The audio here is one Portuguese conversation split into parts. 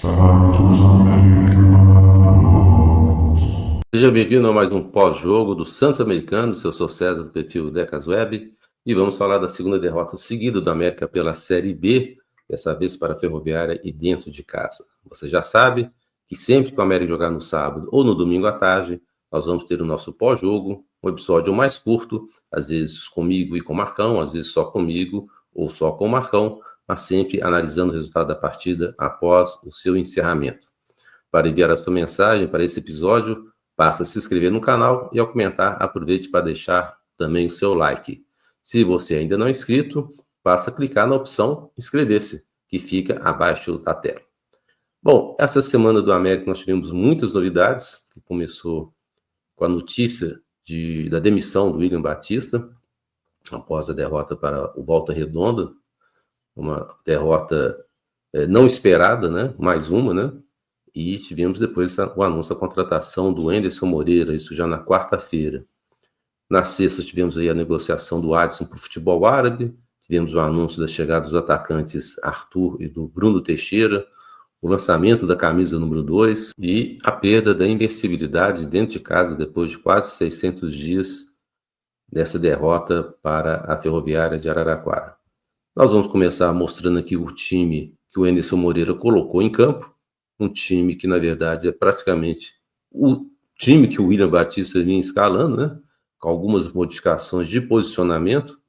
Santos Americanos. Seja bem-vindo a mais um pós-jogo do Santos Americanos. Eu sou César, do perfil Decas Web, e vamos falar da segunda derrota seguida do América pela Série B, dessa vez para a Ferroviária e dentro de casa. Você já sabe que sempre que o América jogar no sábado ou no domingo à tarde, nós vamos ter o nosso pós-jogo, um episódio mais curto, às vezes comigo e com o Marcão, às vezes só comigo ou só com o Marcão, mas sempre analisando o resultado da partida após o seu encerramento. Para enviar a sua mensagem para esse episódio, basta se inscrever no canal e, ao comentar, aproveite para deixar também o seu like. Se você ainda não é inscrito, basta clicar na opção inscrever-se, que fica abaixo da tela. Bom, essa semana do América nós tivemos muitas novidades, que começou com a notícia da demissão do William Batista, após a derrota para o Volta Redonda, uma derrota não esperada, né? Mais uma, né? E tivemos depois o anúncio da contratação do Enderson Moreira, isso já na quarta-feira. Na sexta tivemos aí a negociação do Adson para o futebol árabe, tivemos o anúncio da chegada dos atacantes Arthur e do Bruno Teixeira, o lançamento da camisa número 2 e a perda da invencibilidade dentro de casa depois de quase 600 dias dessa derrota para a Ferroviária de Araraquara. Nós vamos começar mostrando aqui o time que o Enderson Moreira colocou em campo, um time que, na verdade, é praticamente o time que o William Batista vinha escalando, né? Com algumas modificações de posicionamento.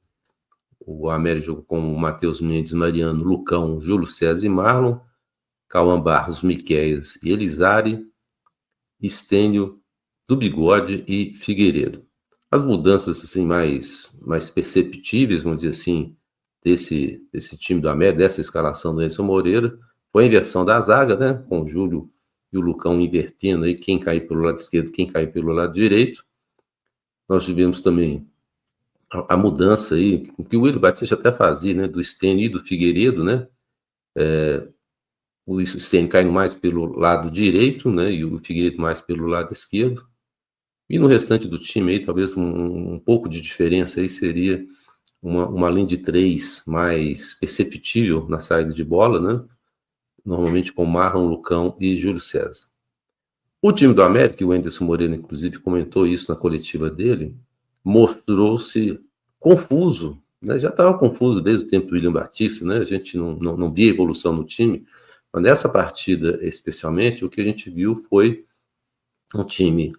O América jogou com o Matheus Mendes, Mariano, Lucão, Júlio César e Marlon, Cauã Barros, Miquéias e Elizari, Estênio, do Bigode e Figueiredo. As mudanças assim, mais perceptíveis, vamos dizer assim, desse time do América, dessa escalação do Enderson Moreira, foi a inversão da zaga, né? Com o Júlio e o Lucão invertendo aí, quem cair pelo lado esquerdo, quem cair pelo lado direito. Nós tivemos também a mudança aí, que o William Batista até fazia, né? Do Estênio e do Figueiredo, né? O Estênio caindo mais pelo lado direito, né? E o Figueiredo mais pelo lado esquerdo. E no restante do time aí, talvez um pouco de diferença aí seria uma linha de 3 mais perceptível na saída de bola, né? Normalmente com Marlon, Lucão e Júlio César. O time do América, o Enderson Moreira, inclusive, comentou isso na coletiva dele, mostrou-se confuso, né? Já estava confuso desde o tempo do William Batista, né? A gente não via evolução no time, mas nessa partida, especialmente, o que a gente viu foi um time,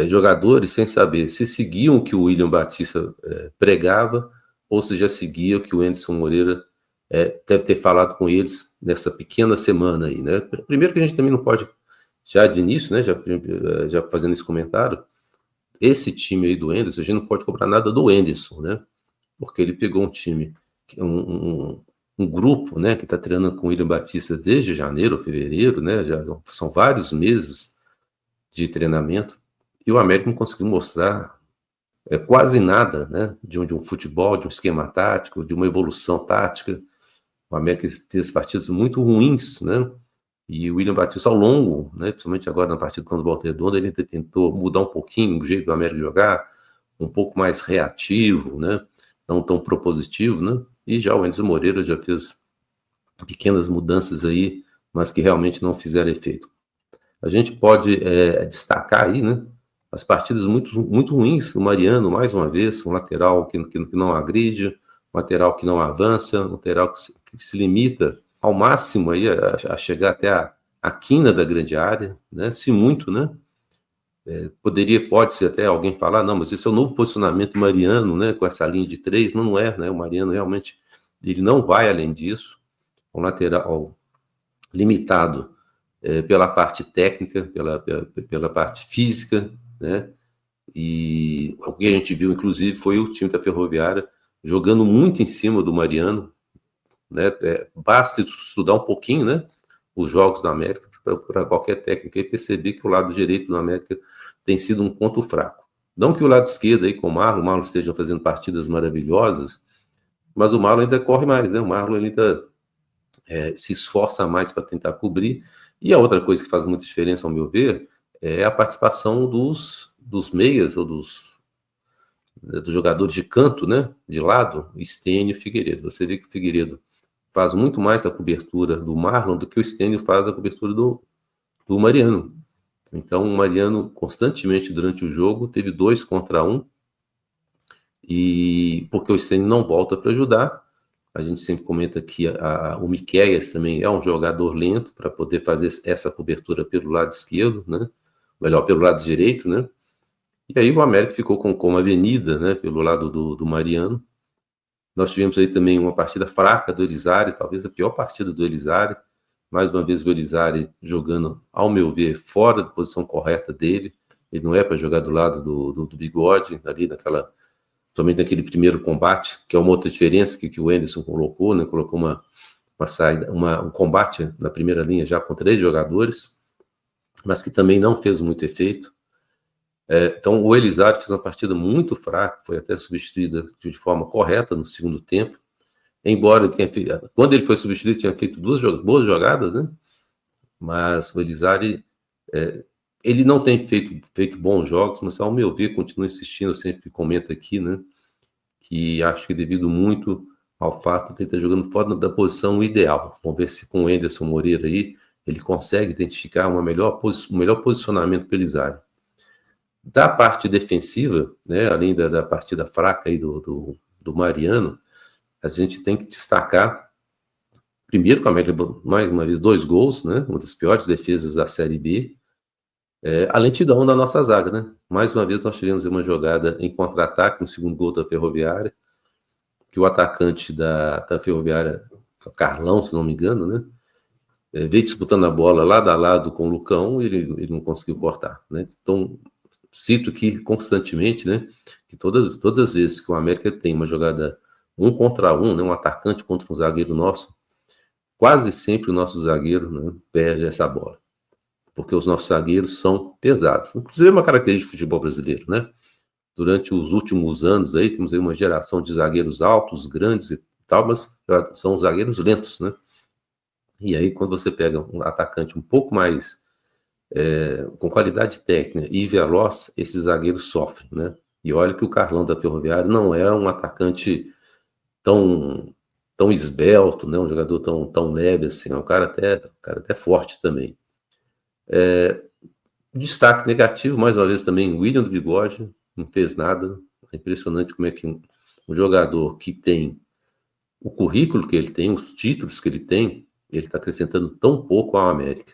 jogadores sem saber se seguiam o que o William Batista pregava ou se já seguia o que o Enderson Moreira deve ter falado com eles nessa pequena semana aí, né? Primeiro que a gente também não pode, já de início, né, já fazendo esse comentário, esse time aí do Enderson, a gente não pode cobrar nada do Enderson, né? Porque ele pegou um time, um grupo, né, que está treinando com o William Batista desde janeiro, fevereiro, né? Já são vários meses de treinamento, e o América não conseguiu mostrar quase nada, né, de um futebol, de um esquema tático, de uma evolução tática. O América fez partidas muito ruins, né? E o William Batista, ao longo, né, principalmente agora na partida contra o Volta Redonda, ele tentou mudar um pouquinho o jeito do América jogar, um pouco mais reativo, né? Não tão propositivo, né? E já o Enderson Moreira já fez pequenas mudanças aí, mas que realmente não fizeram efeito. A gente pode destacar aí, né, as partidas muito, muito ruins do Mariano, mais uma vez, um lateral que não agride, um lateral que não avança, um lateral que se limita ao máximo aí a chegar até a quina da grande área, né, se muito, né, pode ser até alguém falar, não, mas esse é o novo posicionamento Mariano, né, com essa linha de 3, mas não é, né, o Mariano realmente, ele não vai além disso, um lateral limitado pela parte técnica, pela parte física, né? E o que a gente viu, inclusive, foi o time da Ferroviária jogando muito em cima do Mariano, né? Basta estudar um pouquinho, né, os jogos da América para qualquer técnico e perceber que o lado direito do América tem sido um ponto fraco. Não que o lado esquerdo aí com o Marlon esteja fazendo partidas maravilhosas, mas o Marlon ainda corre mais, né? O Marlon ainda se esforça mais para tentar cobrir. E a outra coisa que faz muita diferença, ao meu ver, é a participação dos meias ou dos jogadores de canto, né, de lado, Estênio e Figueiredo. Você vê que o Figueiredo faz muito mais a cobertura do Marlon do que o Stênio faz a cobertura do Mariano. Então, o Mariano, constantemente durante o jogo, teve 2 contra 1, e porque o Stênio não volta para ajudar. A gente sempre comenta que o Miqueias também é um jogador lento para poder fazer essa cobertura pelo lado esquerdo, né? Melhor, pelo lado direito, né? E aí o América ficou com uma avenida, né, pelo lado do Mariano. Nós tivemos aí também uma partida fraca do Elizari, talvez a pior partida do Elizari. Mais uma vez o Elizari jogando, ao meu ver, fora da posição correta dele. Ele não é para jogar do lado do Bigode, ali somente naquele primeiro combate, que é uma outra diferença que o Anderson colocou, né? Colocou uma saída, um combate na primeira linha já com 3 jogadores, mas que também não fez muito efeito. Então o Elizari fez uma partida muito fraca, foi até substituída de forma correta no segundo tempo, embora quando ele foi substituído tinha feito 2 boas jogadas, né? Mas o Elizari, ele não tem feito bons jogos, mas ao meu ver, continuo insistindo, eu sempre comento aqui, né, que acho que devido muito ao fato de ele estar jogando fora da posição ideal. Vamos ver se com o Anderson Moreira aí ele consegue identificar um melhor posicionamento para o Elizari. Da parte defensiva, né, além da partida fraca aí do Mariano, a gente tem que destacar, primeiro, com a América, mais uma vez, 2 gols, né, uma das piores defesas da Série B, a lentidão da nossa zaga, né? Mais uma vez nós tivemos uma jogada em contra-ataque no segundo gol da Ferroviária, que o atacante da Ferroviária, Carlão, se não me engano, né, veio disputando a bola lado a lado com o Lucão e ele não conseguiu cortar, né? Então, cito aqui constantemente, né, que todas as vezes que o América tem uma jogada 1 contra 1, né, um atacante contra um zagueiro nosso, quase sempre o nosso zagueiro, né, perde essa bola, porque os nossos zagueiros são pesados. Inclusive é uma característica do futebol brasileiro, né? Durante os últimos anos aí, temos aí uma geração de zagueiros altos, grandes e tal, mas são zagueiros lentos, né? E aí, quando você pega um atacante um pouco mais com qualidade técnica e veloz, esses zagueiros sofrem, né? E olha que o Carlão da Ferroviária não é um atacante tão esbelto, né? Um jogador tão leve assim, é um cara até forte também. Destaque negativo, mais uma vez também, o William do Bigode, não fez nada. É impressionante como é que um jogador que tem o currículo que ele tem, os títulos que ele tem, ele está acrescentando tão pouco ao América,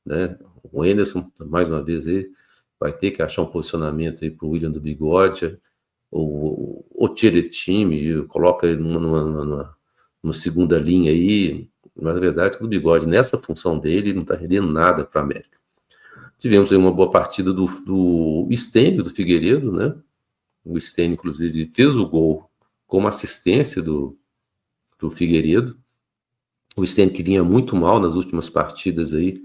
né? O Anderson, mais uma vez, aí, vai ter que achar um posicionamento aí para o William do Bigode, ou tira o time, coloca ele numa segunda linha aí, mas a verdade é que o Bigode, nessa função dele, não está rendendo nada para a América. Tivemos aí uma boa partida do Stênio, do Figueiredo, né? O Stênio, inclusive, fez o gol como assistência do Figueiredo. O Stênio, que vinha muito mal nas últimas partidas aí,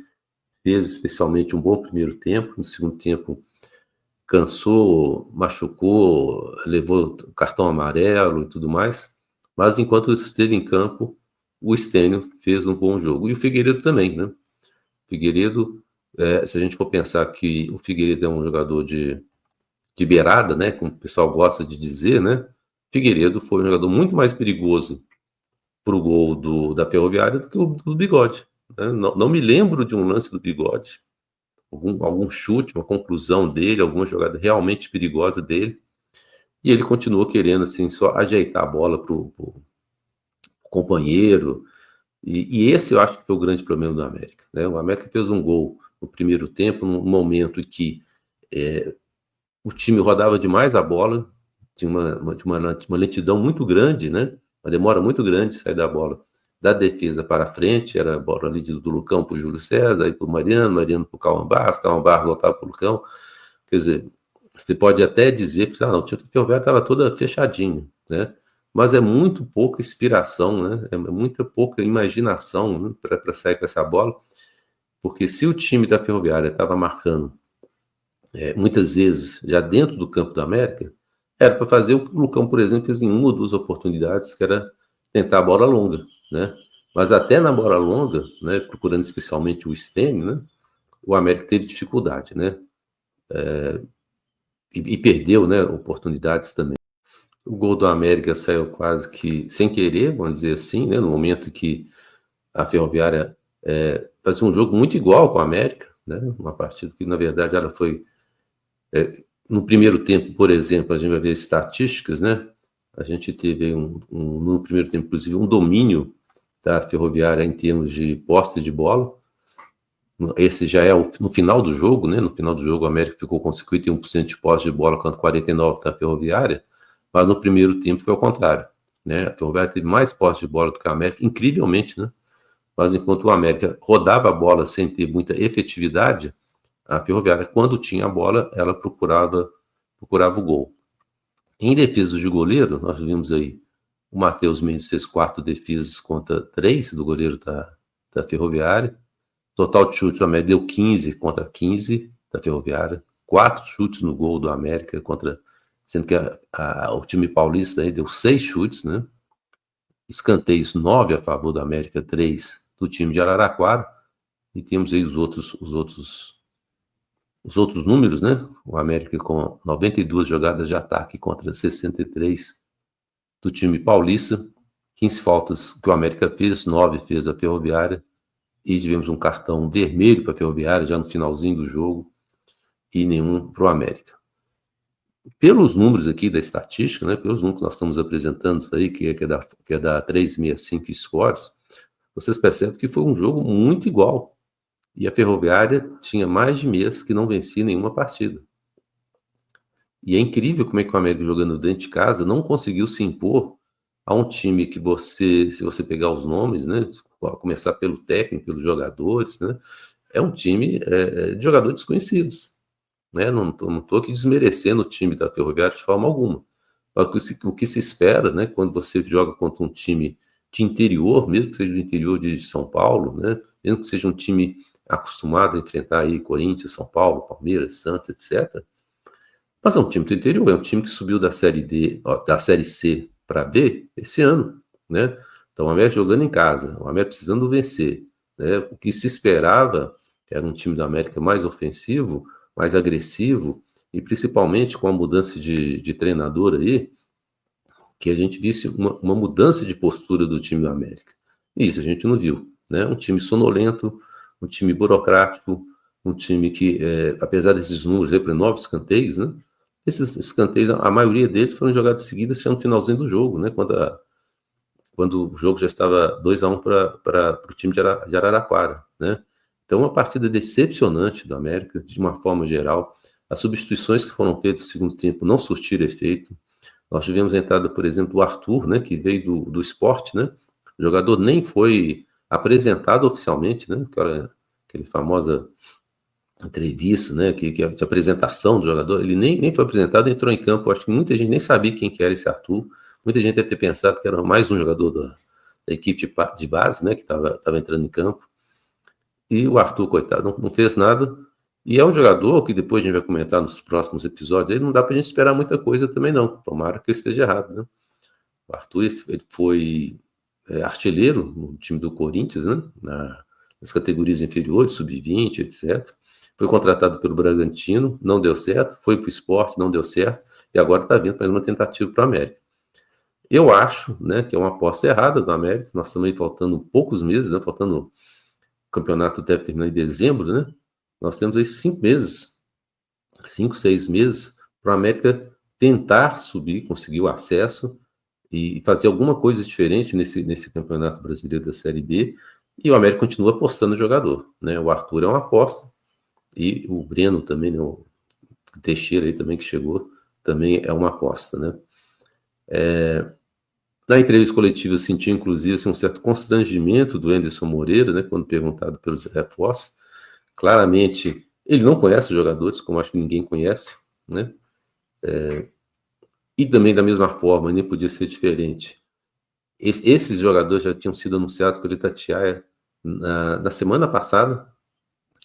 fez especialmente um bom primeiro tempo. No segundo tempo, cansou, machucou, levou cartão amarelo e tudo mais. Mas enquanto esteve em campo, o Stênio fez um bom jogo. E o Figueiredo também, né? O Figueiredo, se a gente for pensar que o Figueiredo é um jogador de beirada, né, como o pessoal gosta de dizer, né, Figueiredo foi um jogador muito mais perigoso para o gol da Ferroviária do que o do Bigode, né? Não me lembro de um lance do Bigode, algum chute, uma conclusão dele, alguma jogada realmente perigosa dele, e ele continuou querendo assim, só ajeitar a bola para o companheiro, e esse eu acho que foi o grande problema do América, né? O América fez um gol no primeiro tempo, num momento em que o time rodava demais a bola, tinha uma lentidão muito grande, né? Uma demora muito grande de sair da bola da defesa para frente, era a bola ali do Lucão para o Júlio César, aí para o Mariano para o Calma Barros voltava para o Lucão. Quer dizer, você pode até dizer que o time do Ferroviário estava toda fechadinho, né? Mas é muito pouca inspiração, né? É muita pouca imaginação, né, para sair com essa bola, porque se o time da Ferroviária estava marcando muitas vezes já dentro do campo do América, era para fazer o que o Lucão, por exemplo, fez em 1 ou 2 oportunidades, que era tentar a bola longa, né? Mas até na bola longa, né, procurando especialmente o Stênio, né, o América teve dificuldade, né? E perdeu, né, oportunidades também. O gol do América saiu quase que sem querer, vamos dizer assim, né? No momento que a Ferroviária fazia um jogo muito igual com a América, né? Uma partida que, na verdade, ela foi... no primeiro tempo, por exemplo, a gente vai ver estatísticas, né? A gente teve no primeiro tempo, inclusive, um domínio da Ferroviária em termos de posse de bola. Esse já é no final do jogo, né? No final do jogo, o América ficou com 51% de posse de bola contra 49% da Ferroviária, mas no primeiro tempo foi ao contrário, né? A Ferroviária teve mais posse de bola do que a América, incrivelmente, né? Mas enquanto o América rodava a bola sem ter muita efetividade, a Ferroviária, quando tinha a bola, ela procurava o gol. Em defesa de goleiro, nós vimos aí, o Matheus Mendes fez 4 defesas contra 3 do goleiro da Ferroviária. Total de chutes, o América deu 15 contra 15 da Ferroviária. 4 chutes no gol do América, sendo que o time paulista aí deu 6 chutes, né? Escanteios 9 a favor do América, 3 do time de Araraquara. E temos aí os outros números, né? O América com 92 jogadas de ataque contra 63 do time paulista. 15 faltas que o América fez, 9 fez a Ferroviária. E tivemos um cartão vermelho para a Ferroviária já no finalzinho do jogo e nenhum para o América. Pelos números aqui da estatística, né, pelos números que nós estamos apresentando, isso aí, que é da 365 Scores, vocês percebem que foi um jogo muito igual. E a Ferroviária tinha mais de mês que não vencia nenhuma partida. E é incrível como é que o América, jogando dentro de casa, não conseguiu se impor a um time que se você pegar os nomes, né, começar pelo técnico, pelos jogadores, né, é um time de jogadores desconhecidos. Né? Não estou aqui desmerecendo o time da Ferroviária de forma alguma. Mas o que se espera, né, quando você joga contra um time de interior, mesmo que seja do interior de São Paulo, né, mesmo que seja um time acostumado a enfrentar aí Corinthians, São Paulo, Palmeiras, Santos, etc. Mas é um time do interior, é um time que subiu da Série C para B esse ano, né? Então o América jogando em casa, o América precisando vencer, né? O que se esperava era um time do América mais ofensivo, mais agressivo, e principalmente com a mudança de treinador aí, que a gente visse uma mudança de postura do time do América. E isso a gente não viu, né? Um time sonolento, um time burocrático, um time que, apesar desses números aí para 9 escanteios, né? Esses escanteios, a maioria deles foram jogados seguidas já no finalzinho do jogo, né? Quando o jogo já estava 2-1 para o time de Araraquara, né? Então, uma partida decepcionante do América, de uma forma geral. As substituições que foram feitas no segundo tempo não surtiram efeito. Nós tivemos a entrada, por exemplo, do Arthur, né, que veio do esporte, né? O jogador nem foi apresentado oficialmente, né? Aquela famosa entrevista, né, que de apresentação do jogador, ele nem foi apresentado, entrou em campo. Acho que muita gente nem sabia quem que era esse Arthur. Muita gente deve ter pensado que era mais um jogador da equipe de base, né, que estava entrando em campo. E o Arthur, coitado, não fez nada. E é um jogador que depois a gente vai comentar nos próximos episódios, aí não dá pra gente esperar muita coisa também não. Tomara que eu esteja errado, né? O Arthur, ele foi artilheiro no time do Corinthians, né? Nas categorias inferiores, sub-20, etc. Foi contratado pelo Bragantino, não deu certo. Foi para o Sport, não deu certo. E agora está vindo para uma tentativa para o América. Eu acho, né, que é uma aposta errada do América. Nós estamos aí faltando poucos meses, né? O campeonato deve terminar em dezembro, né? Nós temos aí 5 meses, 5, 6 meses para o América tentar subir, conseguir o acesso e fazer alguma coisa diferente nesse campeonato brasileiro da Série B. E o América continua apostando no jogador, né? O Arthur é uma aposta e o Breno também, né? O Teixeira aí também que chegou, também é uma aposta, né? Na entrevista coletiva eu senti, inclusive, assim, um certo constrangimento do Anderson Moreira, né? Quando perguntado pelos reforços. Claramente, ele não conhece os jogadores, como acho que ninguém conhece, né? E também, da mesma forma, nem podia ser diferente. Esses jogadores já tinham sido anunciados pelo Itatiaia na semana passada,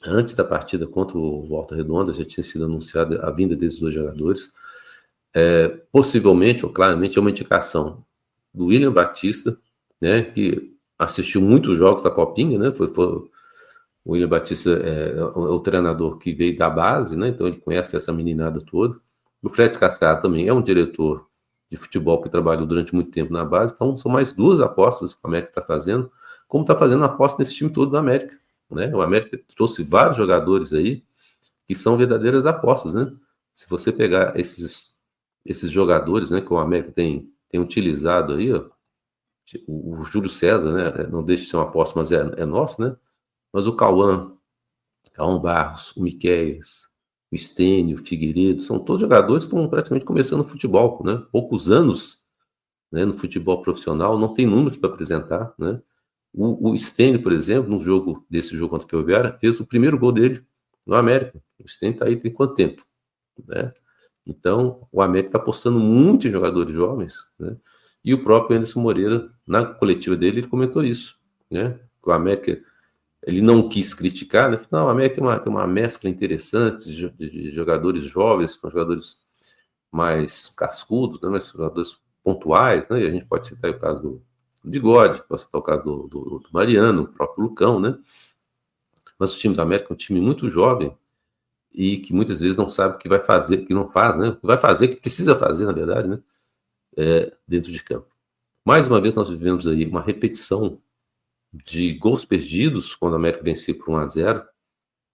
antes da partida contra o Volta Redonda, já tinha sido anunciada a vinda desses 2 jogadores. Possivelmente, ou claramente, é uma indicação do William Batista, né, que assistiu muitos jogos da Copinha, né? O William Batista é o treinador que veio da base, né? Então ele conhece essa meninada toda. O Fred Cascara também é um diretor de futebol que trabalhou durante muito tempo na base. Então, são mais 2 apostas que o América está fazendo, como está fazendo aposta nesse time todo da América, né? O América trouxe vários jogadores aí que são verdadeiras apostas, né? Se você pegar esses jogadores, né, que o América tem utilizado aí, ó, o Júlio César, né, não deixa de ser uma aposta, mas é nosso, né? Mas o Cauã Barros, o Miqueias, o Stênio, o Figueiredo, são todos jogadores que estão praticamente começando no futebol, né? Poucos anos, né, no futebol profissional, não tem números para apresentar, né? O Stênio, por exemplo, desse jogo contra o Ferroviária, fez o primeiro gol dele no América. O Stênio está aí tem quanto tempo, né? Então, o América está apostando muito em jogadores jovens, né? E o próprio Anderson Moreira, na coletiva dele, ele comentou isso, né? Que o América, ele não quis criticar, né? Não, o América tem uma mescla interessante de jogadores jovens com jogadores mais cascudos, né? Mais jogadores pontuais, né? E a gente pode citar o caso do Bigode, pode citar o caso do Mariano, o próprio Lucão, né? Mas o time da América é um time muito jovem e que muitas vezes não sabe o que vai fazer, o que não faz, né? O que vai fazer, o que precisa fazer, na verdade, né? Dentro de campo. Mais uma vez nós vivemos aí uma repetição de gols perdidos quando a América venceu por 1-0.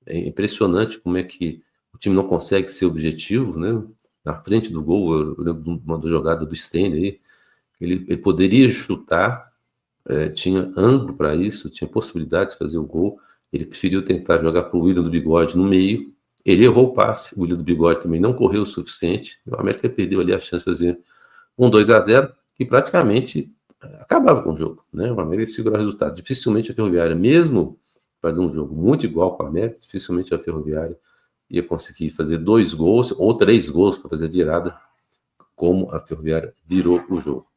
É impressionante como é que o time não consegue ser objetivo, né? Na frente do gol, eu lembro de uma jogada do Stênio aí, ele poderia chutar, tinha ângulo para isso, tinha possibilidade de fazer o gol, ele preferiu tentar jogar para o William do Bigode no meio, ele errou o passe, o William do Bigode também não correu o suficiente, o América perdeu ali a chance de fazer 2-0, que praticamente acabava com o jogo, né? O América segurou o resultado. Dificilmente a Ferroviária, mesmo fazendo um jogo muito igual com a América, dificilmente a Ferroviária ia conseguir fazer 2 gols ou 3 gols para fazer virada, como a Ferroviária virou o jogo.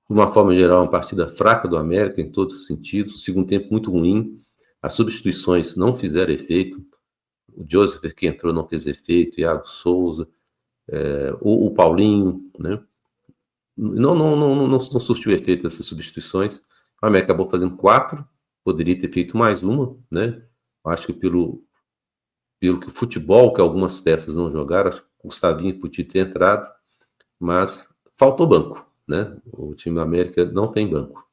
De uma forma geral, uma partida fraca do América em todos os sentidos, o segundo tempo muito ruim, as substituições não fizeram efeito, o Joseph que entrou não fez efeito, Iago Souza, o Paulinho, né? Não surtiu efeito essas substituições. O América acabou fazendo 4, poderia ter feito mais uma, né? Acho que pelo que o futebol, que algumas peças não jogaram, acho que o Gustavinho podia ter entrado, mas faltou banco, né? O time do América não tem banco.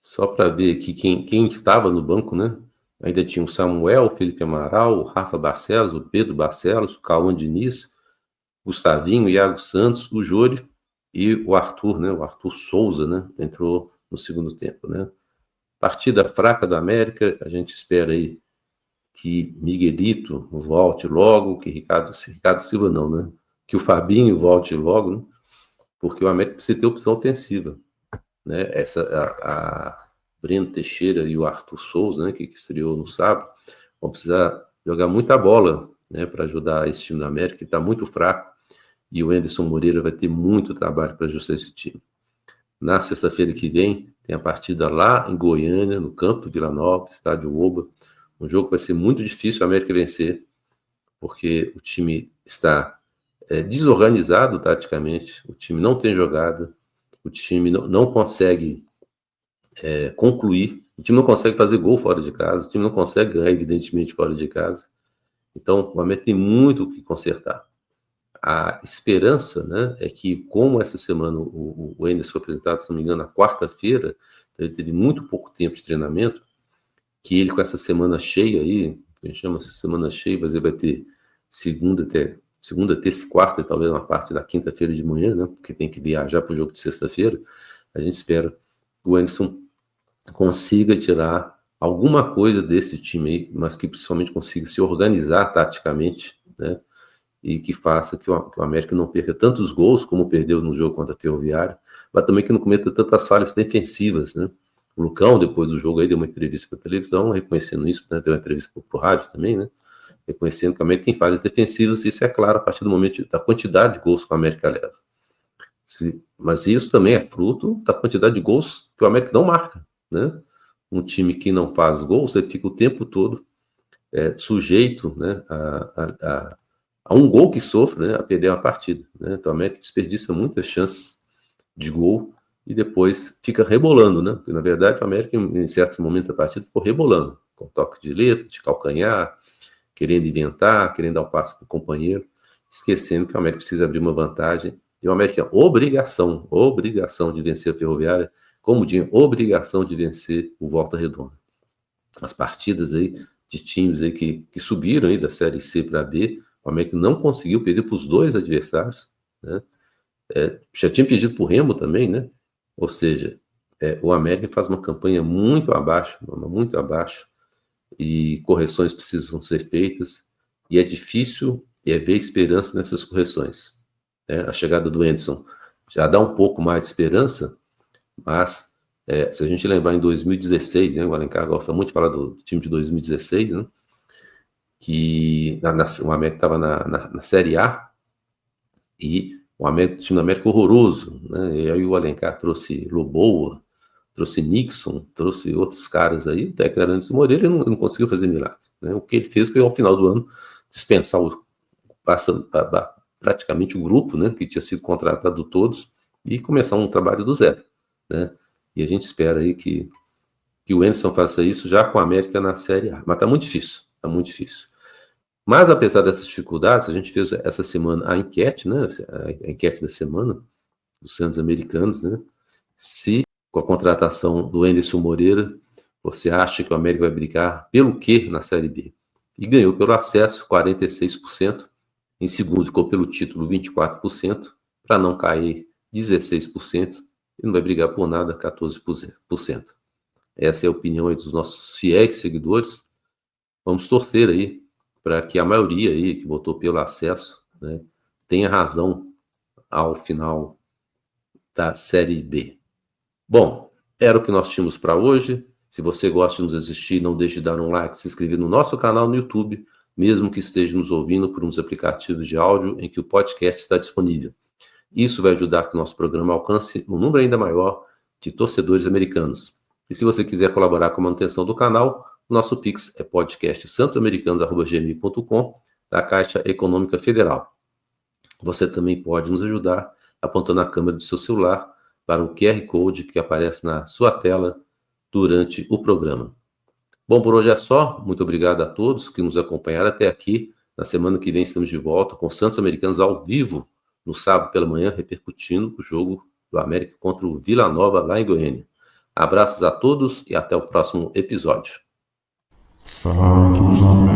Só para ver aqui quem estava no banco, né? Ainda tinha o Samuel, o Felipe Amaral, o Rafa Barcelos, o Pedro Barcelos, o Cauã Diniz, o Gustavinho, o Iago Santos, o Júlio e o Arthur, né? O Arthur Souza, né? Entrou no segundo tempo, né? Partida fraca do América, a gente espera aí que Miguelito volte logo, que Ricardo Silva não, né? Que o Fabinho volte logo, né? Porque o América precisa ter opção ofensiva, né? A Breno Teixeira e o Arthur Souza, né? Que estreou no sábado, vão precisar jogar muita bola, né? Para ajudar esse time do América, que está muito fraco, e o Anderson Moreira vai ter muito trabalho para ajustar esse time. Na sexta-feira que vem, tem a partida lá em Goiânia, no campo do Vila Nova, estádio Oba. Um jogo que vai ser muito difícil o América vencer, porque o time está desorganizado taticamente, o time não tem jogada, o time não consegue concluir, o time não consegue fazer gol fora de casa, o time não consegue ganhar, evidentemente, fora de casa. Então, o América tem muito o que consertar. A esperança, né, é que, como essa semana o Enes foi apresentado, se não me engano, na quarta-feira, ele teve muito pouco tempo de treinamento, que ele com essa semana cheia aí, a gente chama semana cheia, mas ele vai ter segunda, terça e quarta, e talvez uma parte da quinta-feira de manhã, né, porque tem que viajar para o jogo de sexta-feira. A gente espera que o Anderson consiga tirar alguma coisa desse time aí, mas que principalmente consiga se organizar taticamente, né, e que faça que o América não perca tantos gols como perdeu no jogo contra a Ferroviária, mas também que não cometa tantas falhas defensivas, né? O Lucão, depois do jogo, aí deu uma entrevista para a televisão, reconhecendo isso, né? Deu uma entrevista para o rádio também, né? Reconhecendo que o América tem falhas defensivas, e isso é claro a partir do momento da quantidade de gols que o América leva. Mas isso também é fruto da quantidade de gols que o América não marca, né? Um time que não faz gols, ele fica o tempo todo sujeito, né, a um gol que sofre, né, a perder uma partida, né? Então a América desperdiça muitas chances de gol e depois fica rebolando, né? Porque na verdade o América em certos momentos da partida ficou rebolando, com toque de letra, de calcanhar, querendo inventar, querendo dar o passe para o companheiro, esquecendo que o América precisa abrir uma vantagem E o América tinha obrigação de vencer a Ferroviária, como tinha obrigação de vencer o Volta Redonda. As partidas aí de times aí que subiram aí da Série C para a B, o América não conseguiu perder para os dois adversários, né? Já tinha pedido para o Remo também, né? Ou seja, o América faz uma campanha muito abaixo, e correções precisam ser feitas, e é difícil ver esperança nessas correções. A chegada do Anderson já dá um pouco mais de esperança, mas se a gente lembrar em 2016, né, o Alencar gosta muito de falar do time de 2016, né, que o América estava na Série A, e o time do América horroroso, né, e aí o Alencar trouxe Loboa, trouxe Nixon, trouxe outros caras aí, o técnico era Anderson Moreira, ele não conseguiu fazer milagre, né? O que ele fez foi, ao final do ano, dispensar praticamente o grupo, né, que tinha sido contratado todos, e começar um trabalho do zero, né? E a gente espera aí que o Anderson faça isso já com a América na Série A. Mas tá muito difícil, Mas, apesar dessas dificuldades, a gente fez essa semana a enquete, né, a enquete da semana dos Santos Americanos, né, se com a contratação do Anderson Moreira, você acha que o América vai brigar pelo quê na Série B? E ganhou pelo acesso, 46%. Em segundo, ficou pelo título, 24%. Para não cair, 16%. E não vai brigar por nada, 14%. Essa é a opinião aí dos nossos fiéis seguidores. Vamos torcer aí para que a maioria aí que votou pelo acesso, né, tenha razão ao final da Série B. Bom, era o que nós tínhamos para hoje. Se você gosta de nos assistir, não deixe de dar um like, se inscrever no nosso canal no YouTube, mesmo que esteja nos ouvindo por uns aplicativos de áudio em que o podcast está disponível. Isso vai ajudar que o nosso programa alcance um número ainda maior de torcedores americanos. E se você quiser colaborar com a manutenção do canal, nosso Pix é podcastsantosamericanos@gmail.com, da Caixa Econômica Federal. Você também pode nos ajudar apontando a câmera do seu celular para o QR Code que aparece na sua tela durante o programa. Bom, por hoje é só. Muito obrigado a todos que nos acompanharam até aqui. Na semana que vem estamos de volta com Santos Americanos ao vivo, no sábado pela manhã, repercutindo o jogo do América contra o Vila Nova, lá em Goiânia. Abraços a todos e até o próximo episódio. Santos América.